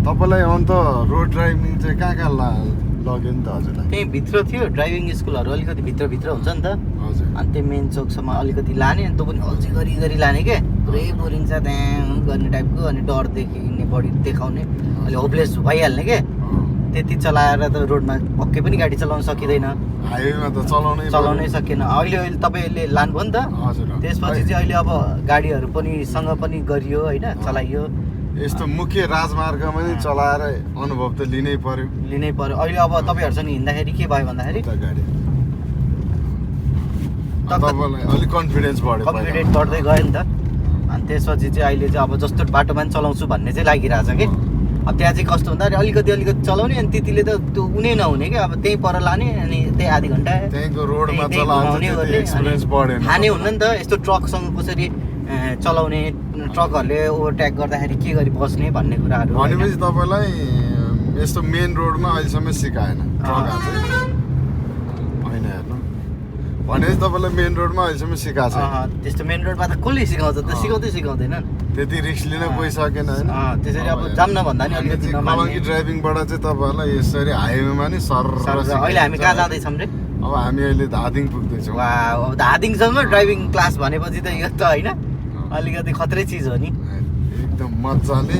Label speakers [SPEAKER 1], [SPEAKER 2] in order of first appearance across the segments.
[SPEAKER 1] तपाईँलाई अन्त road driving चाहिँ कहाँ लग्यो नि त हजुरलाई?
[SPEAKER 2] त्यही भित्र थियो ड्राइभिङ स्कुलहरू अलिकति भित्र हुन्छ नि त।
[SPEAKER 1] हजुर।
[SPEAKER 2] अनि त्यो मेन चोकसम्म अलिकति लाने अनि त्यो पनि अल्छी गरी लाने के पुरै बोरिङ छ त्यहाँ गर्ने टाइपको। अनि डर देखिने बढी देखाउने अलि होपलेस भइहाल्ने के त्यति चलाएर त रोडमा पक्कै पनि गाडी चलाउन सकिँदैन,
[SPEAKER 1] हाइवेमा त
[SPEAKER 2] चलाउनै सकेन। अहिले तपाईँले लानुभयो नि त।
[SPEAKER 1] हजुर।
[SPEAKER 2] त्यसपछि चाहिँ अहिले अब गाडीहरू पनि सँग पनि गरियो होइन, चलाइयो।
[SPEAKER 1] यस्तो मुख्य राजमार्गमा नि चलाएर अनुभव त लिनै पर्यो।
[SPEAKER 2] अहिले अब तपाईँहरूसँग हिँड्दाखेरि के भयो भन्दाखेरि
[SPEAKER 1] गाडी तपाईँलाई अलिक कन्फिडेन्स बढ्दै
[SPEAKER 2] गयो नि त। अनि त्यसपछि चाहिँ अहिले चाहिँ अब जस्तो बाटोमा पनि चलाउँछु भन्ने चाहिँ लागिरहेछ कि। अब त्यहाँ चाहिँ कस्तो भन्दाखेरि अलिकति चलाउने अनि त्यतिले त त्यो उनी नहुने कि अब त्यहीँ पर लाने अनि त्यही आधी घन्टा
[SPEAKER 1] त्यहीँको रोडमा चलाउने एक्सपिरियन्स बढेन।
[SPEAKER 2] खाने हुन्न नि त यस्तो ट्रकसँग कसरी चलाउने, ट्रकहरूले ओभरटेक गर्दाखेरि के गरी बस्ने भन्ने कुराहरू।
[SPEAKER 1] भनेपछि तपाईँलाई यस्तो मेन रोडमा अहिलेसम्म सिकाएन ट्रक चाहिँ होइन हेर्नु। भनेपछि तपाईँलाई मेन रोडमा अहिलेसम्म सिकाएको छ?
[SPEAKER 2] त्यस्तो मेन रोडमा त कसले सिकाउँछ त, सिकाउँदैन।
[SPEAKER 1] त्यति रिस्क लिन कोही सकेन होइन।
[SPEAKER 2] त्यसरी अब जाम नभन्दा नि अलिकति
[SPEAKER 1] कलङ्की ड्राइभिङबाट चाहिँ तपाईँहरूलाई यसरी हाइवेमा नि सर
[SPEAKER 2] अहिले हामी कहाँ जाँदैछौँ रे?
[SPEAKER 1] अब हामी अहिले धादिङ पुग्दैछौँ।
[SPEAKER 2] अब धादिङसम्म ड्राइभिङ क्लास भनेपछि त यो त होइन अलिकति खत्रै चिज हो नि।
[SPEAKER 1] एकदम मजाले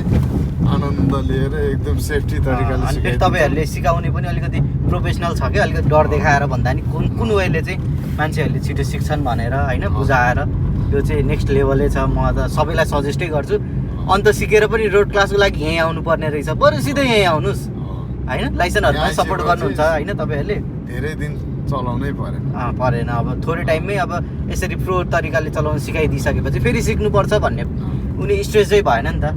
[SPEAKER 1] आनन्द लिएर एकदम सेफ्टी तरिकाले
[SPEAKER 2] अनि तपाईँहरूले सिकाउने पनि अलिकति प्रोफेसनल छ क्या, अलिकति डर देखाएर भन्दा नि कुन वेले चाहिँ मान्छेहरूले छिटो सिक्छन् भनेर होइन बुझाएर यो चाहिँ नेक्स्ट लेभलै छ। म त सबैलाई सजेस्टै गर्छु। अन्त सिकेर पनि रोड क्लासको लागि यहीँ आउनु पर्ने रहेछ, बरु सिधै यहीँ आउनुहोस् होइन। लाइसेन्सहरूमा सपोर्ट गर्नुहुन्छ होइन तपाईँहरूले।
[SPEAKER 1] धेरै दिन चलाउनै
[SPEAKER 2] परेन। अब थोरै टाइममै अब यसरी प्रो तरिकाले चलाउन सिकाइदिइसकेपछि फेरि सिक्नुपर्छ भन्ने उनी स्ट्रेस चाहिँ भएन नि त।